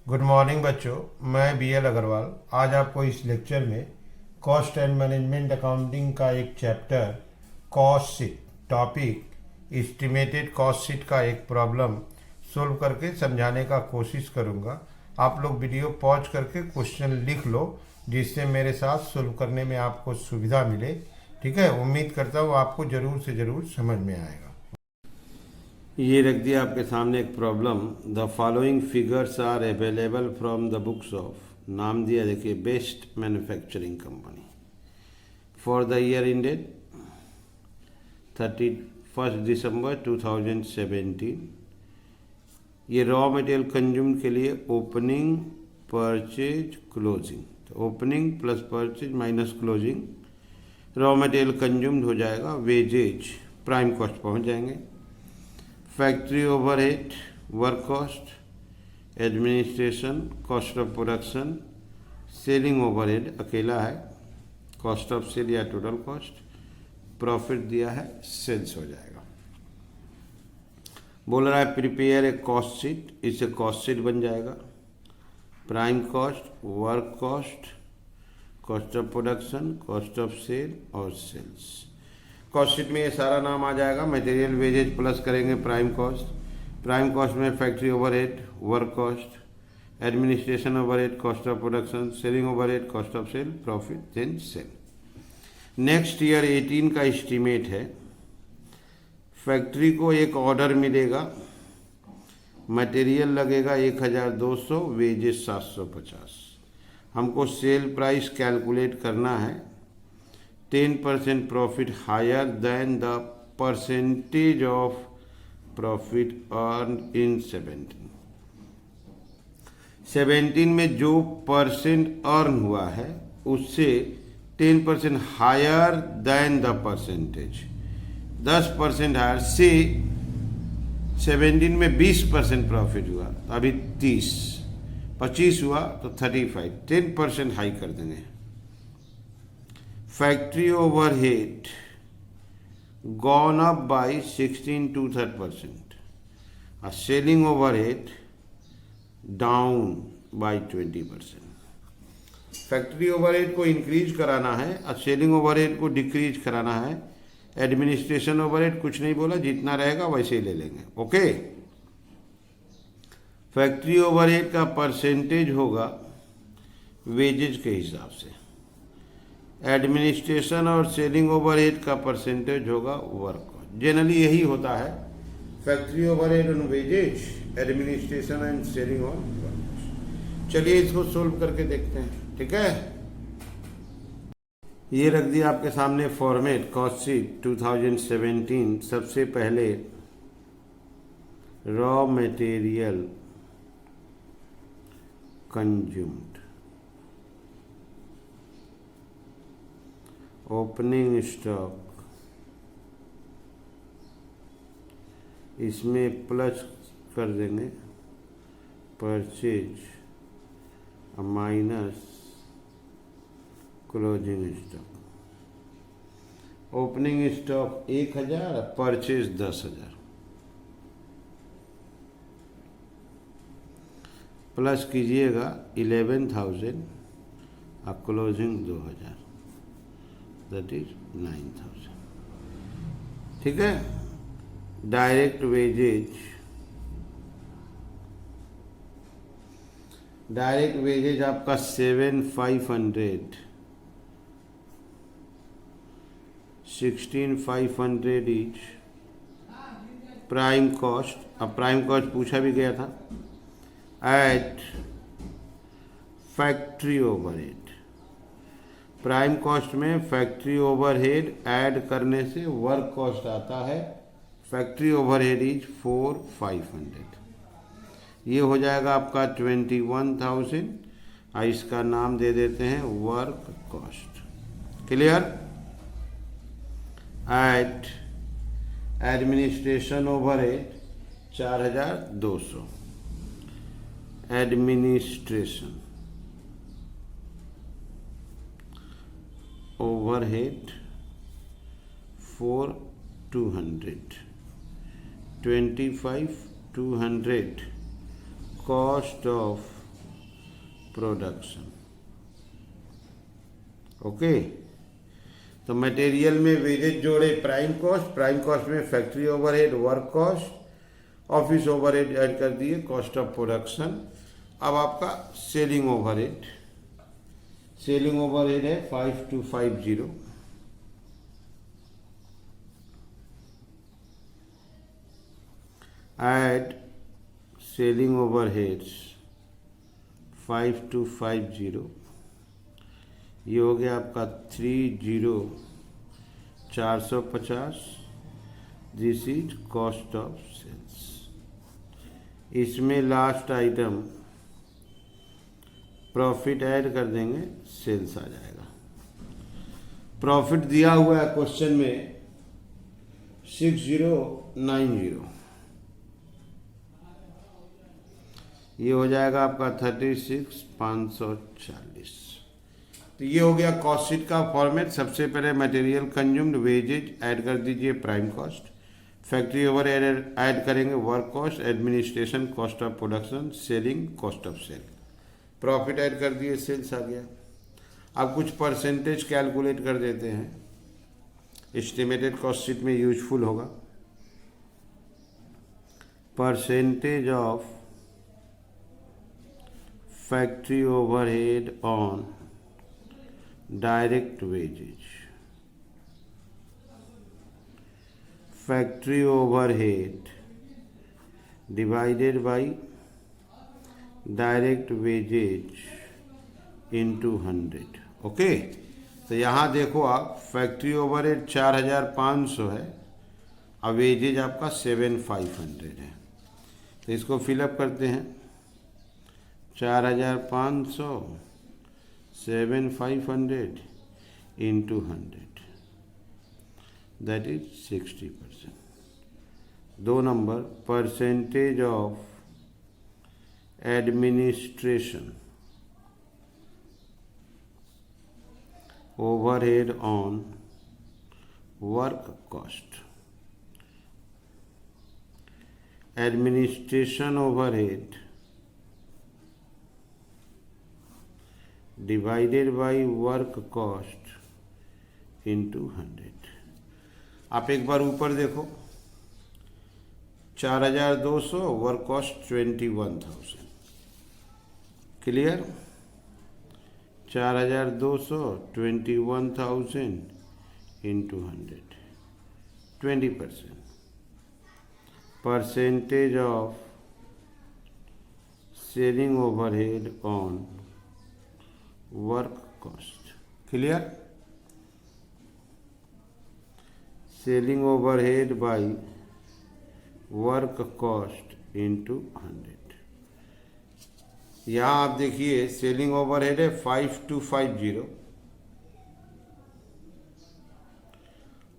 Good morning बच्चों। मैं B L Agarwal आज आपको इस लेक्चर में कॉस्ट एंड मैनेजमेंट अकाउंटिंग का एक chapter cost sheet topic estimated cost sheet का एक प्रॉब्लम सोल्व करके समझाने का कोशिश करूंगा। आप लोग वीडियो पॉज करके क्वेश्चन लिख लो जिससे मेरे साथ सोल्व करने में आपको सुविधा मिले। ठीक है, उम्मीद करता हूँ आपको ज़रूर से ज़रूर समझ में आएगा। ये रख दिया आपके सामने एक problem. The following figures are available from the books of, नाम दिया देखिए, best manufacturing company for the year ended 31 दिसंबर 2017। ये रॉ मटेरियल कंज्यूम के लिए ओपनिंग, परचेज, क्लोजिंग, तो opening plus purchase minus closing, raw material consumed हो जाएगा, वेजेज प्राइम कॉस्ट पहुंच जाएंगे, factory overhead, work cost, administration, cost of production, selling overhead अकेला है, कॉस्ट ऑफ सेल या टोटल कॉस्ट, प्रॉफिट दिया है, सेल्स हो जाएगा। बोल रहा है प्रिपेयर ए कॉस्ट शीट, इससे कॉस्ट शीट बन जाएगा। Prime cost, work cost, cost of production, cost of sale और सेल्स। कॉस्ट शीट में ये सारा नाम आ जाएगा। मटेरियल वेजेज प्लस करेंगे प्राइम कॉस्ट, प्राइम कॉस्ट में factory overhead, work cost, administration overhead, cost of production, selling overhead, cost of sale, profit then sale. Next year 18 का एस्टीमेट है। फैक्ट्री को एक ऑर्डर मिलेगा, मटेरियल लगेगा 1200, वेजेस 750। हमको sale price calculate करना है। 10% profit higher than the percentage of profit earn in 17 में जो परसेंट अर्न हुआ है उससे 10% higher than the percentage, 10% higher से 17 में 20% प्रॉफिट हुआ तो अभी 30, 25 हुआ तो 35, 10% हाई कर देंगे। Factory overhead gone up by 16 to 30% और selling overhead down by 20%। Factory overhead को इंक्रीज कराना है और सेलिंग ओवरहेड को डिक्रीज कराना है। एडमिनिस्ट्रेशन ओवरहेड कुछ नहीं बोला, जितना रहेगा वैसे ही ले लेंगे। ओके, फैक्ट्री ओवरहेड का परसेंटेज होगा वेजेज के हिसाब से, एडमिनिस्ट्रेशन और सेलिंग ओवरहेड का परसेंटेज होगा वर्क कॉस्ट। जनरली यही होता है, factory overhead on wages, administration and selling on work cost. चलिए इसको सोल्व करके देखते हैं। ठीक है, ये रख दिया आपके सामने फॉर्मेट कॉस्ट शीट 2017। सबसे पहले raw material consumed, opening stock, इसमें प्लस कर देंगे purchase minus closing stock. Opening stock 1000, purchase 10,000, plus कीजिएगा 11,000 और क्लोजिंग 2,000, दैट इज 9,000। ठीक है, डायरेक्ट वेजेज, डायरेक्ट वेजेज आपका 7,500, 16,500 इच प्राइम कॉस्ट। अब प्राइम कॉस्ट पूछा भी गया था। At factory overhead, prime cost में फैक्ट्री ओवरहेड ऐड करने से वर्क कॉस्ट आता है। फैक्ट्री ओवरहेड इज 4,500, ये हो जाएगा आपका 21,000 और इसका नाम दे देते हैं work cost. Clear. At administration overhead 4,200, administration overhead 4,200, 25,200 cost of production. Okay, तो मटेरियल में वेजेज जोड़े प्राइम कॉस्ट में factory overhead, work cost, office overhead add कर दिए, कॉस्ट ऑफ प्रोडक्शन। अब आपका सेलिंग ओवरहेड है 5250। ऐड सेलिंग ओवरहेड्स 5250, ये हो गया आपका 30,450। This is cost of sales. इसमें लास्ट आइटम प्रॉफिट ऐड कर देंगे, सेल्स आ जाएगा। प्रॉफिट दिया हुआ है क्वेश्चन में 6090, ये हो जाएगा आपका 36,540। तो ये हो गया कॉस्ट शीट का फॉर्मेट। सबसे पहले मटेरियल कंज्यूम्ड, वेजेज ऐड कर दीजिए, prime cost, factory overhead add करेंगे, work cost, administration, cost of production, selling, cost of sale, profit add कर दिए, सेल्स आ गया। अब कुछ परसेंटेज कैलकुलेट कर देते हैं, एस्टिमेटेड कॉस्ट शीट में यूजफुल होगा। Percentage of factory overhead on direct wages, factory overhead divided by direct wages into 100। ओके, तो यहाँ देखो आप, फैक्ट्री ओवरहेड 4500 है, और वेजेज आपका 7500 है। तो इसको फिलअप करते हैं, 4500 7500 into 100, that is 60%। 2 number, percentage of administration overhead on work cost, administration overhead divided by work cost into 100। आप एक बार ऊपर देखो, 4200, work cost 21,000। Clear? 4200 21,000 into 100, 20%। Percentage of selling overhead on work cost. Clear? Selling overhead by work cost into 100। यहाँ आप देखिए, selling overhead है 5250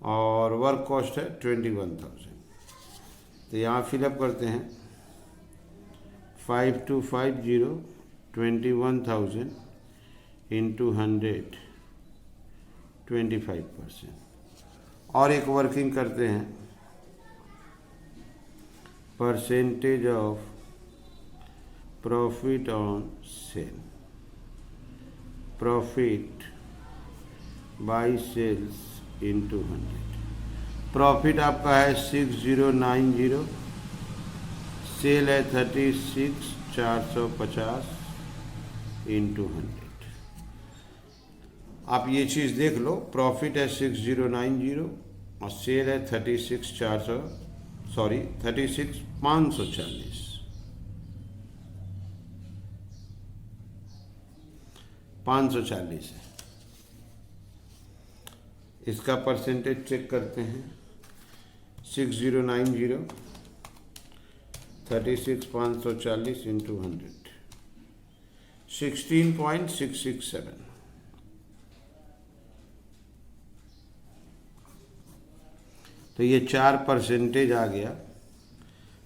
और work cost है 21,000। तो यहाँ फिलअप करते हैं, 5250 21,000 इंटू 100, 25%। और एक वर्किंग करते हैं, percentage of profit on sale, profit by sales into 100। Profit आपका है 6090, सेल है 36,450 इंटू 100। आप ये चीज़ देख लो, प्रॉफिट है 6090 और सेल है 36,540। 540 है। इसका परसेंटेज चेक करते हैं, 6090 36,540 इंटू 100, 16.667। तो ये 4% आ गया।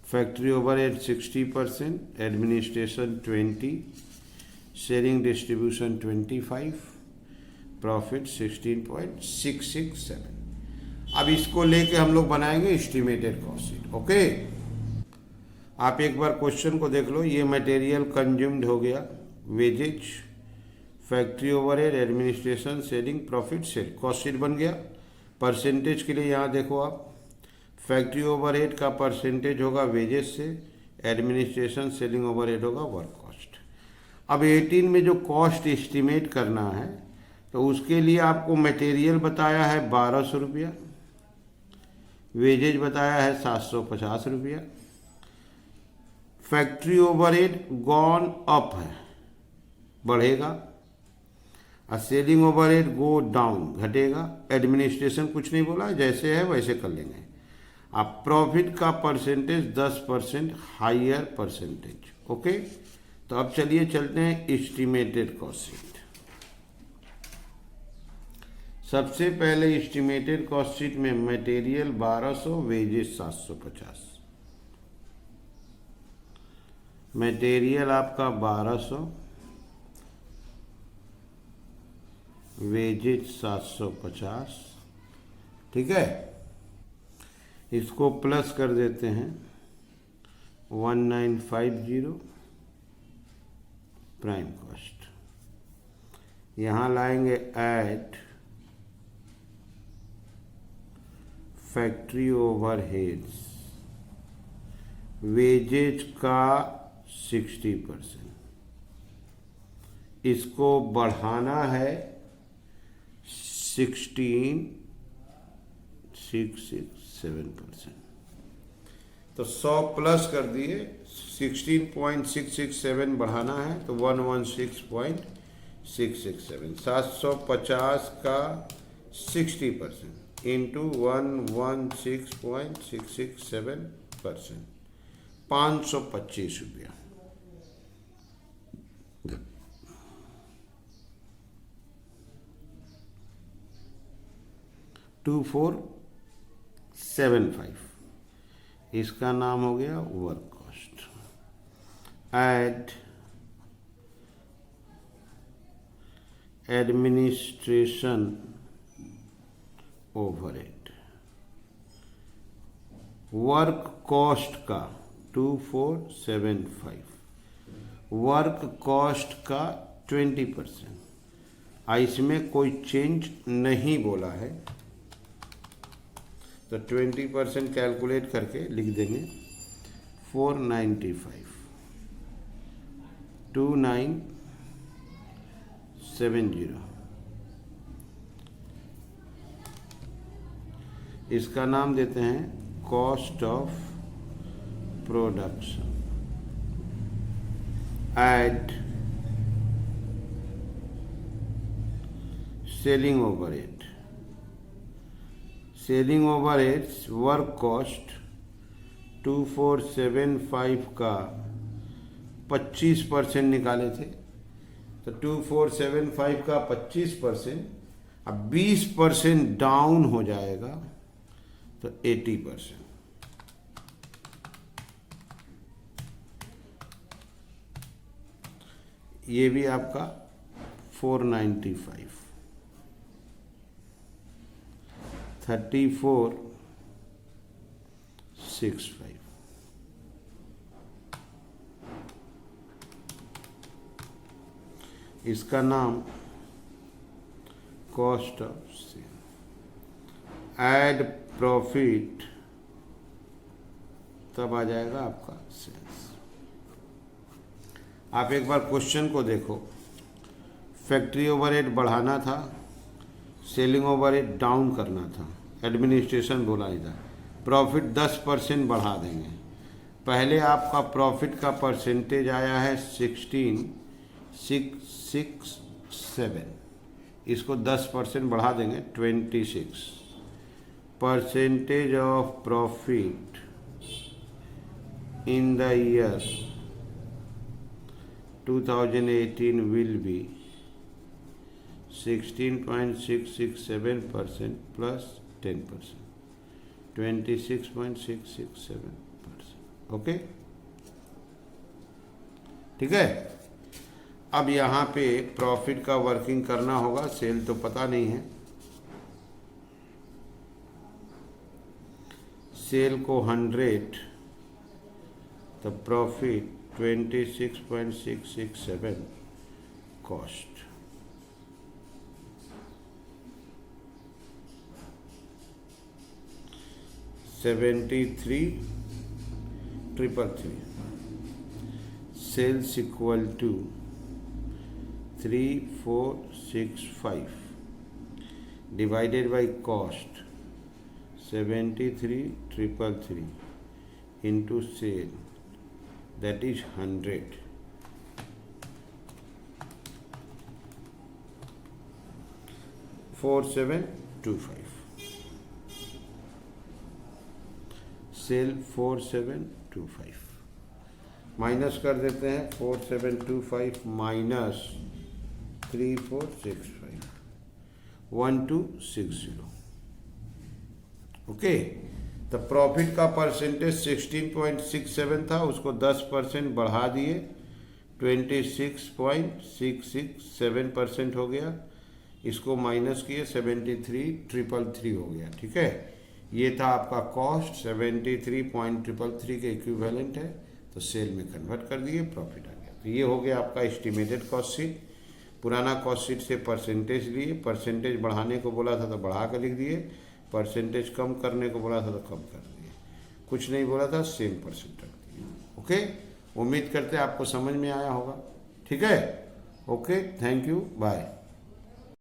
Factory overhead 60%, administration 20, sharing distribution 25, profit 16.667। अब इसको लेके हम लोग बनाएंगे एस्टिमेटेड कॉस्ट शीट। ओके, आप एक बार क्वेश्चन को देख लो। ये मटेरियल कंज्यूम्ड हो गया, wages, factory overhead, administration, selling, profit, sale. Cost sheet बन गया। परसेंटेज के लिए यहाँ देखो आप, फैक्ट्री ओवरहेड का परसेंटेज होगा वेजेज से, एडमिनिस्ट्रेशन सेलिंग ओवरहेड होगा वर्क कॉस्ट। अब 18 में जो कॉस्ट एस्टिमेट करना है तो उसके लिए आपको मटेरियल बताया है 1200 रुपया, वेजेज बताया है 750 रुपया, फैक्ट्री ओवरहेड गॉन अप है, बढ़ेगा, और सेलिंग ओवरहेड गो डाउन, घटेगा। एडमिनिस्ट्रेशन कुछ नहीं बोला, जैसे है वैसे कर लेंगे। अब प्रॉफिट का परसेंटेज 10% हायर परसेंटेज। ओके, तो अब चलिए चलते हैं एस्टिमेटेड कॉस्ट शीट। सबसे पहले एस्टिमेटेड कॉस्ट शीट में मटेरियल 1200, वेजेस 750। मटेरियल आपका 1200, वेजेज 750, ठीक है। इसको प्लस कर देते हैं 1950 प्राइम कॉस्ट। यहाँ लाएंगे ऐड फैक्ट्री ओवरहेड्स, वेजेज का 60%, इसको बढ़ाना है 16,667%। तो 100 प्लस कर दिए, 16.667 बढ़ाना है तो 116.667। 750 का 60% इंटू 116.667%, 525 रुपया। $2475, इसका नाम हो गया work cost. Add administration overhead, work cost का 2475, वर्क कॉस्ट का 20%। इसमें कोई चेंज नहीं बोला है तो 20% कैलकुलेट करके लिख देंगे 495, 2970। इसका नाम देते हैं cost of production. Add selling overhead, selling overheads work cost 2475 का 25% निकाले थे, तो 2475 का 25%, अब 20% डाउन हो जाएगा तो 80%। ये भी आपका 495, 3465। इसका नाम cost of sale. Add profit, तब आ जाएगा आपका सेल्स। आप एक बार क्वेश्चन को देखो, फैक्ट्री ओवरहेड बढ़ाना था, सेलिंग ओवरहेड डाउन करना था, एडमिनिस्ट्रेशन बोला ही था, प्रॉफिट 10% बढ़ा देंगे। पहले आपका प्रॉफिट का परसेंटेज आया है 16,667, इसको 10% बढ़ा देंगे 26। Percentage of profit in the year 2018 will be 16.667% plus 10%, 26.667%। Okay, ठीक है। अब यहाँ पे प्रॉफिट का वर्किंग करना होगा, सेल तो पता नहीं है। सेल को 100, तो profit 26.667 cost. $73,333 sales equal to 3465 divided by cost 73,333 into sale, that is 100. $4725 cell 4725 minus कर देते हैं 4725 माइनस 3465 1260। ओके, तो प्रॉफिट का परसेंटेज 16.67 था, उसको 10% बढ़ा दिए 26.667% हो गया। इसको माइनस किए 73,333 हो गया। ठीक है, ये था आपका कॉस्ट 73.333 के इक्विवेलेंट है, तो सेल में कन्वर्ट कर दिए, प्रॉफिट आ गया। तो ये हो गया आपका एस्टिमेटेड कॉस्ट शीट। पुराना कॉस्ट शीट से परसेंटेज लिए, परसेंटेज बढ़ाने को बोला था तो बढ़ा कर लिख दिए, परसेंटेज कम करने को बोला था तो कम कर दिए, कुछ नहीं बोला था सेम परसेंट रख दिए। ओके, उम्मीद करते हैं आपको समझ में आया होगा। ठीक है, ओके, थैंक यू, बाय।